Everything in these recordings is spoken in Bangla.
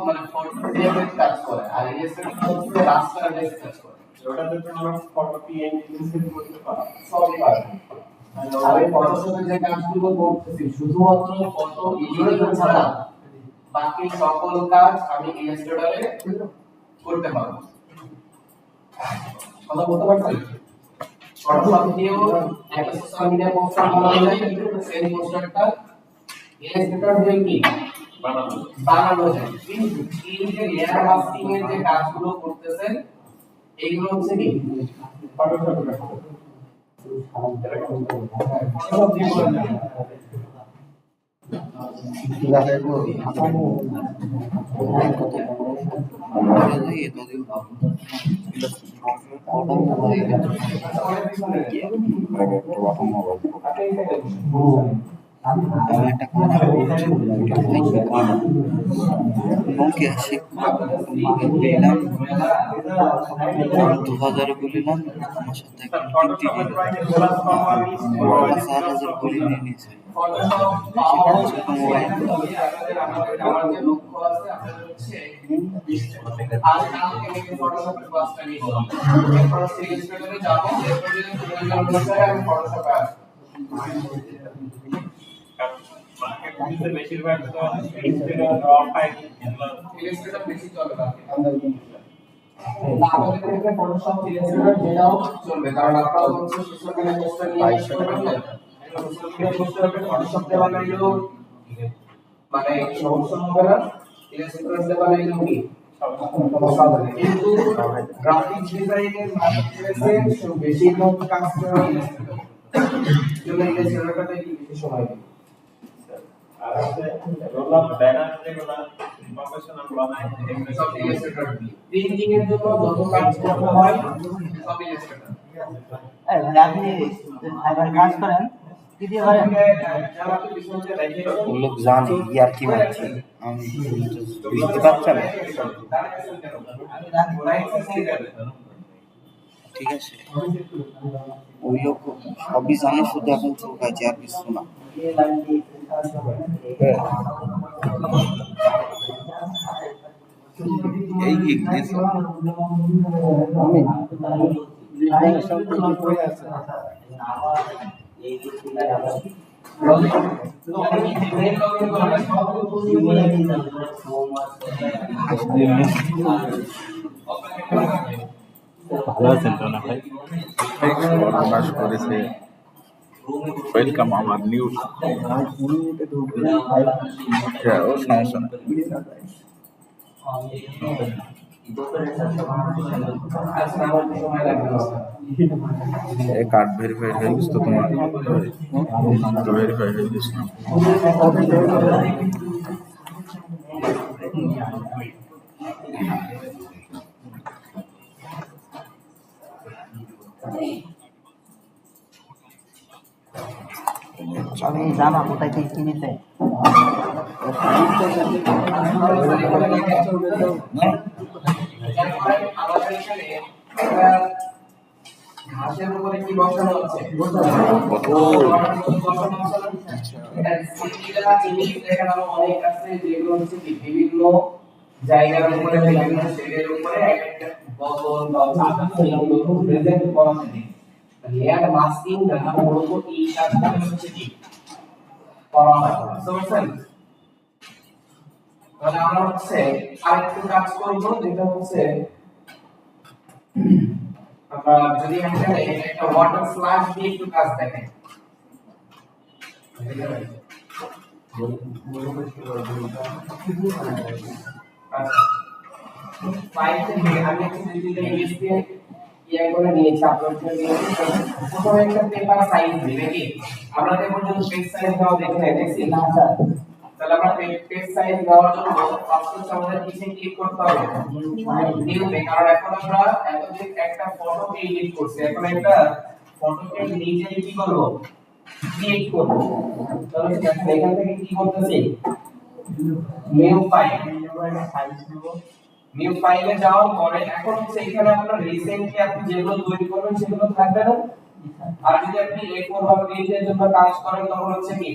মানে ফটো বেস কাজ করে আর ইলাস্ট্রেটর হচ্ছে রাস্টার বেস কাজ করে ওটাতে তো আমরা ফটো পিএনজি সেট করতে পারি সবই পারে আমি ফটোশপে যে কাজগুলো করতেছি শুধুমাত্র ফটো এডিটিং ছাড়া বাকি সকল কাজ আমি ইলাস্ট্রেটরে করতে পারবো কথা বলতে পারছেন ফটোশপ দিয়েও একটা সোশ্যাল মিডিয়া পোস্টার বানানো যায় সেই পোস্টারটা ইলাস্ট্রেটর দিয়ে কি বানানো যায় কিন্তু এই যে লেয়ার মাস্কিং এর যে কাজগুলো করতেছেন এইগুলো হচ্ছে কি ফটোশপে ফটোশপ দিয়ে করেন না Nokia sih, bilang 2000 bulan masih tak tinggi, pasar hajar bulan ini sih. আমার যে লক্ষ্য আছে আপনাদের হচ্ছে আজ কালকে থেকে ফটোশপের ক্লাসটা নিব এরপর ইলাস্ট্রেটরে যাব ইলাস্ট্রেটরে প্রয়োজন অনুসারে আমি ফটোশপে আসব মার্কেটে বেশিরভাগ তো ইলাস্ট্রেটর র ফাইল ইলাস্ট্রেটর বেশি চলে না আমাদের ক্ষেত্রে ফটোশপ ইলাস্ট্রেটর যেটাও চলবে কারণ আপনারা হচ্ছে সোশ্যাল মিডিয়া পোস্টার নিয়ে কাজ করবেন না সোশ্যাল মিডিয়া পোস্টারকে ফটোশপ দিয়ে বানাইলেও মানে সমস্যা হবে না ইলাস্ট্রেটর দিয়ে বানাইলেও কি সমস্যা হবে না কিন্তু গ্রাফিক্স ডিজাইনের মার্কেটপ্লেসে বেশিরভাগ কাজ করা ইলাস্ট্রেটর জন্য ইলাস্ট্রেটরটাতে কি বেশি সময় লাগে আর আছে রোল ব্যানার যেগুলো প্রফেশনাল বানায় এগুলো সব ইলাস্ট্রেটর প্রিন্টিং এর জন্য যত কাজ করতে হয় সব ইলাস্ট্রেটর আপনি ফাইবার কাজ করেন কি দিয়ে করেন लोग जाने यार की बात है हम बुझते পারছেন ঠিক আছে ওই লোক সবই জানে শুধু এখন চোখ আছে আর কিছু না এই কি দিছো আমি সব কিছু করে আছে ভালো আছেন তো না ভাই বাস করেছে ওয়েলকাম আমার নিউ হ্যাঁ ও সমস্যা না কার্ড ভেরিফাই হয়ে গেছে তো তোমার তো ভেরিফাই হয়ে গেছে আমি জামা কোথায় থেকে কিনেছে আমাদের এখানে ঘাসের উপরে কি বসানো আছে অনেক আছে যেগুলো হচ্ছে বিভিন্ন জায়গার উপরে বিভিন্ন শেডের উপরে একটা বদল বা প্রেজেন্ট করা থাকে লেয়ার মাস্কিং না মূলত এই কাজটা হচ্ছে কি করা হয় বুঝছেন তাহলে আমরা হচ্ছে আরেকটু কাজ করব যেটা হচ্ছে আমরা যদি এখানে একটা ওয়াটার ফ্ল্যাশ দিয়ে একটু কাজ দেখেন আচ্ছা ফাইল থেকে আমি একটু দিলে ইউএসপি ইয়া করে নিয়েছি আপলোড করে নিয়েছি প্রথমে একটা পেপার সাইজ দিবে কি আমরা দেখুন যদি পেজ সাইজ দাও দেখেন দেখছি না স্যার তাহলে আমরা পেজ সাইজ দেওয়ার জন্য ফার্স্ট হচ্ছে আমাদের নিচে ক্লিক করতে হবে নিউ পে কারণ এখন আমরা এতদিন একটা ফটোকে এডিট করছি এখন একটা ফটোকে নিজে কি করব ক্রিয়েট করব তাহলে দেখেন এখান থেকে কি করতেছি নিউ ফাইল নিউ ফাইলে যাওয়ার পরে এখন হচ্ছে এখানে আপনার রিসেন্টলি আপনি যেগুলো তৈরি করবেন সেগুলো থাকবে না আর যদি আপনি A4 বা PDF এর জন্য কাজ করেন তখন হচ্ছে কি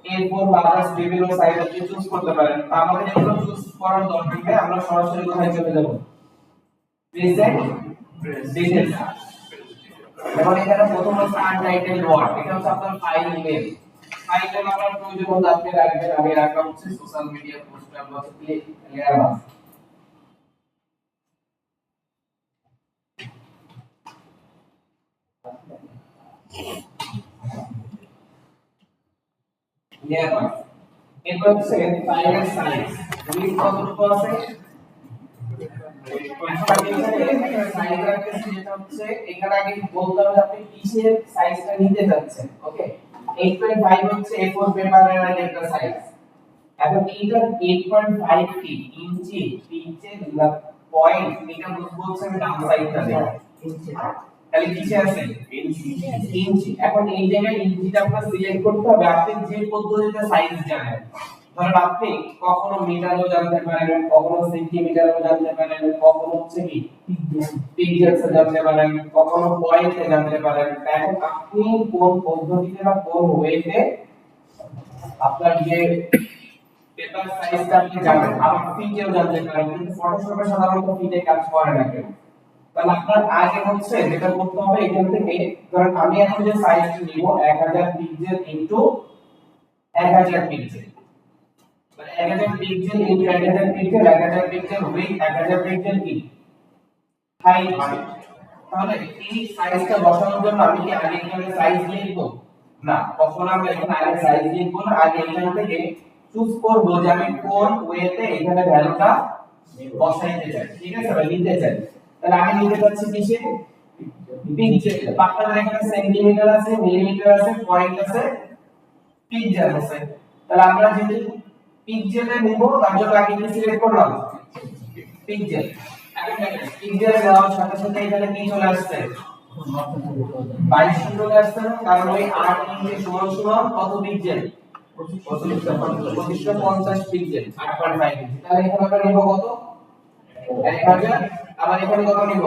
A4 বা আদার্স বিভিন্ন সাইজ আপনি চুজ করতে পারেন আমাদের এগুলো চুজ করার দরকার নেই, আমরা সরাসরি কোথায় চলে যাব, প্রেজেন্ট ডিটেইলস। এখন এখানে প্রথম হচ্ছে আনটাইটেলড ওয়ার্ড, এটা হচ্ছে আপনার ফাইল নেম। ফাইল নেম আপনার প্রয়োজন হলে আপনি রাখবেন, আমি রাখলাম হচ্ছে সোশ্যাল মিডিয়া পোস্ট আমরা হচ্ছে ক্লিয়ার বাস। ক্লিয়ার বাস। এরপর হচ্ছে ফাইলের সাইজ, উইডথ কতটুকু আছে, এখানে আগে বলতে হবে আপনি কিসের সাইজটা নিতে যাচ্ছেন। ওকে, 8.5 হচ্ছে A4 পেপারের একটা সাইজ। এখন এইটা 8.5 কি ইঞ্চি, পিচের পয়েন্ট, এটা বলছে আমি ডান সাইডটা দেব, তাহলে কিসে আছে ইঞ্চি। এখন এই জায়গায় ইঞ্চিটা আপনার সিলেক্ট করতে হবে আপনি যে পদ্ধতিতে সাইজ জানেন। ধরেন আপনি কখনো মিটারও জানতে পারেন, কখনো সেন্টিমিটারও জানতে পারেন, কখনো হচ্ছে কি পিক্সেলস জানতে পারেন, কখনো পয়েন্টে জানতে পারেন। এখন আপনি কোন পদ্ধতিতে বা কোন ওয়েতে আপনার যে পেপার সাইজটা আপনি জানেন, আবার ফিটেও জানতে পারেন, কিন্তু ফটোশপে সাধারণত ফিটে কাজ করে না কেন। তাহলে আপনার আগে হচ্ছে যেটা করতে হবে, এখান থেকে ধরেন আমি এখন যে সাইজটা নিব 1000 pixel into 1000 pixel, 1000 pixel into 1000 pixel, 1000 pixel with 1000 pixel কি হাইট। তাহলে এই সাইজটা বসানোর জন্য আমি কি আগে এখানে সাইজ লিখব না, কখন আমরা এখানে আগে সাইজ লিখব না, আগে এখান থেকে চুজ করব যে আমি কোন ওয়েতে এখানে ভ্যালুটা বসাইতে চাই। ঠিক আছে, বা নিতে চাই। তাহলে আমি নিতে যাচ্ছি কিসে, পিক্সেল। আপনাদের এখানে সেন্টিমিটার আছে, মিলিমিটার আছে, পয়েন্ট আছে, পিক্সেল আছে। তাহলে আমরা যদি পিক্সেলে নিব তার জন্য আগে কি সিলেক্ট করলাম, পিক্সেল। এখন দেখেন পিক্সেলে নেওয়ার সাথে সাথে এখানে কি চলে আসছে, 22 চলে আসছে না, কারণ ওই 8 ইঞ্চি সমান সমান কত পিক্সেল, 2550 পিক্সেল, 8.5 ইঞ্চি। তাহলে এখানে আমরা নিব কত, 1000। আবার এখানে কত নিব,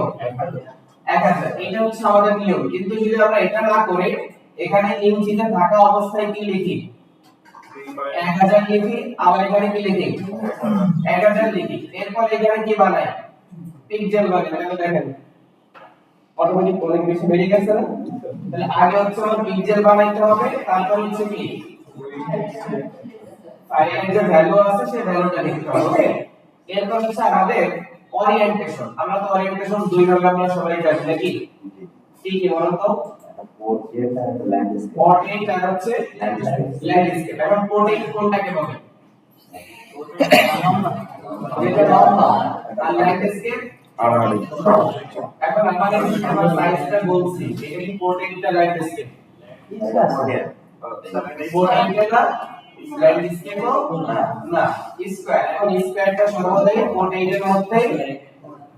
1000। এটা হচ্ছে আমাদের নিয়ম। কিন্তু যদি আমরা এটা না করে এখানে ইঞ্চিতে থাকা অবস্থায় কি লিখি, 1000 লিখি, আবার এখানে কি লিখি, 1000 লিখি, এরপর এখানে কি বানাই, পিক্সেল বানাই। তাহলে দেখেন অটোমেটিক অনেক বেশি বেরিয়ে গেছে না। তাহলে আগে হচ্ছে আমার পিক্সেল বানাইতে হবে, তারপর হচ্ছে কি ফাইলের যে ভ্যালু আছে সেই ভ্যালুটা লিখতে হবে। ওকে, এরপর হচ্ছে আমাদের ওরিয়েন্টেশন। আমরা তো ওরিয়েন্টেশন দুই ভাবে আমরা সবাই জানি নাকি, কি কি বলুন তো, পোর্ট্রেট আর হচ্ছে ল্যান্ডস্কেপ। এখন পোর্ট্রেট কোনটাকে বলে, যেটা লম্বা, আর ল্যান্ডস্কেপ আড়াআড়ি। এখন আমাদের আমরা সাইজটা বলছি, এটা কি পোর্ট্রেটটা ল্যান্ডস্কেপ, পোর্ট্রেটটা ল্যান্ডস্কেপও না, স্কয়ার। এখন স্কয়ারটা সর্বদাই পোর্ট্রেটের মধ্যে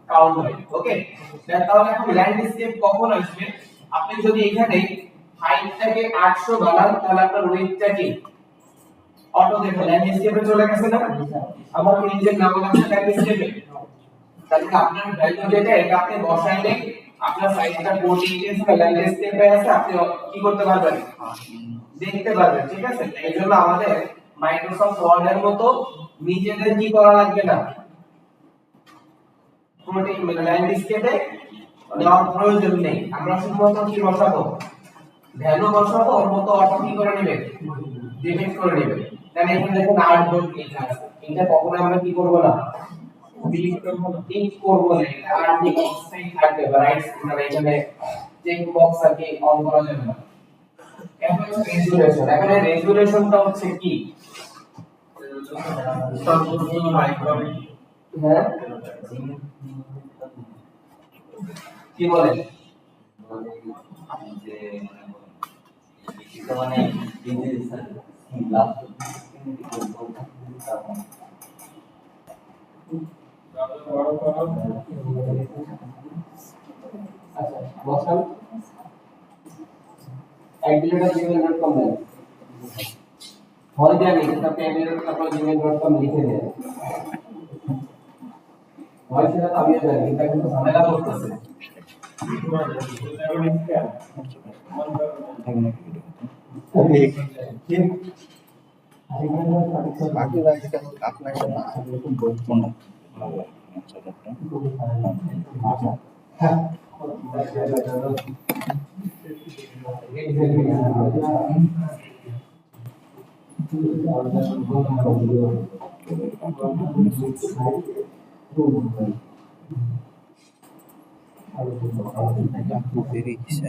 কাউন্ট হয়। ওকে, তাহলে এখন ল্যান্ডস্কেপ কখন আসবে, আপনি যদি এখানে হাইটটাকে 800 বানান তাহলে আপনার উইডথটা কি অটো দেখো ল্যান্ডস্কেপে চলে গেছে না, আমার নিজের নাম আছে ল্যান্ডস্কেপে। তাহলে আপনার ভ্যালু যেটা এটা আপনি বসাইলে আপনার সাইজটা পোর্ট্রেটে আছে ল্যান্ডস্কেপে আছে, আপনি কি করতে পারবেন, দেখতে পারবেন। ঠিক আছে, এই জন্য আমাদের মাইক্রোসফট ওয়ার্ড এর মতো নিজেদের কি করা লাগবে না, পোর্ট্রেট মানে ল্যান্ডস্কেপে দেওয়ার প্রয়োজন নেই। আমরা শুধুমাত্র কি বসাবো, ভ্যালু বসাবো, ওর মতো অটো কি করে নেবে, ডিলিট করে নেবে। তাহলে এখানে দেখুন আর্টবোর্ড লেখা আছে, এটা কখনো আমরা কি করব না, ডিলিট করব না, টিক করব না, এটা আর্টবোর্ড অবস্থায় থাকবে। রাইট মানে এখানে চেক বক্স আর কি অন করা যাবে না। এখন রেজুলেশন, এখানে রেজুলেশনটা হচ্ছে কি, সর্বোচ্চ মাইক্রন, হ্যাঁ কি বলে, মানে আচ্ছা বসান @gmail.com দেন, হয় জানি আপনি @gmail.com লিখে দেন, হয় সেটা তো আমিও জানি, এটা কিন্তু ঝামেলা করতেছে। বাকি রাইজটা আপনার সাথে কোনটা বেরিয়ে গেছে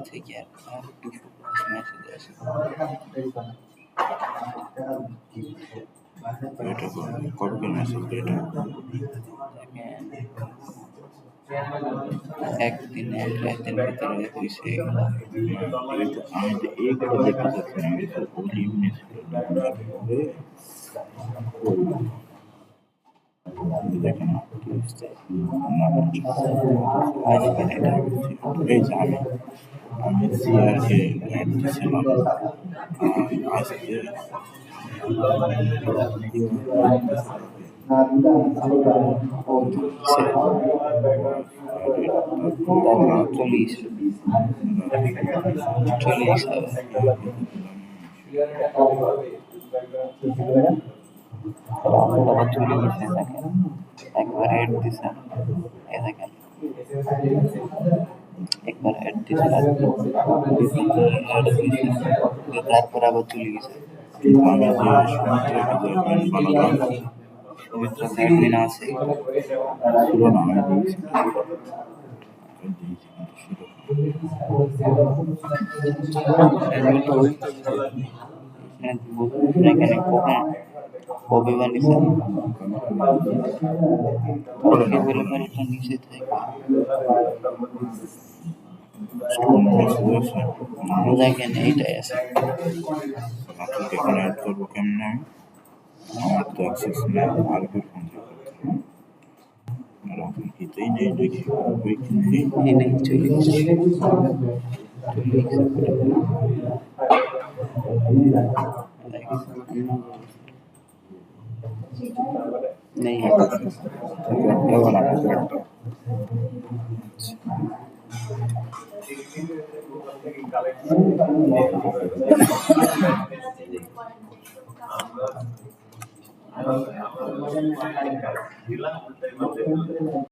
থেকে আর কিছু মেসেজ আসে কবে মেসেজ এটা একদিন এক রাতের ভিতরে হয়েছে আমি তো এইগুলো দেখতে দেখেন এই যে আমি সিআরকে অ্যাড দিয়েছিলাম আজকে চল্লিশ আবার চলে গেছে দেখেন একবার অ্যাড দিছে এ দেখেন একবার অ্যাড দিছে তারপর আবার চলে গেছে পবিত্র অ্যাডমিন আছে এখানে কবে বানিয়েছে নিচে থাকে দেখেন এইটাই আছে এখানে অ্যাড করবো কেমন আমার তো অ্যাক্সেস নেই আরবির ফোন এটাই নেই দেখি চলে नहीं है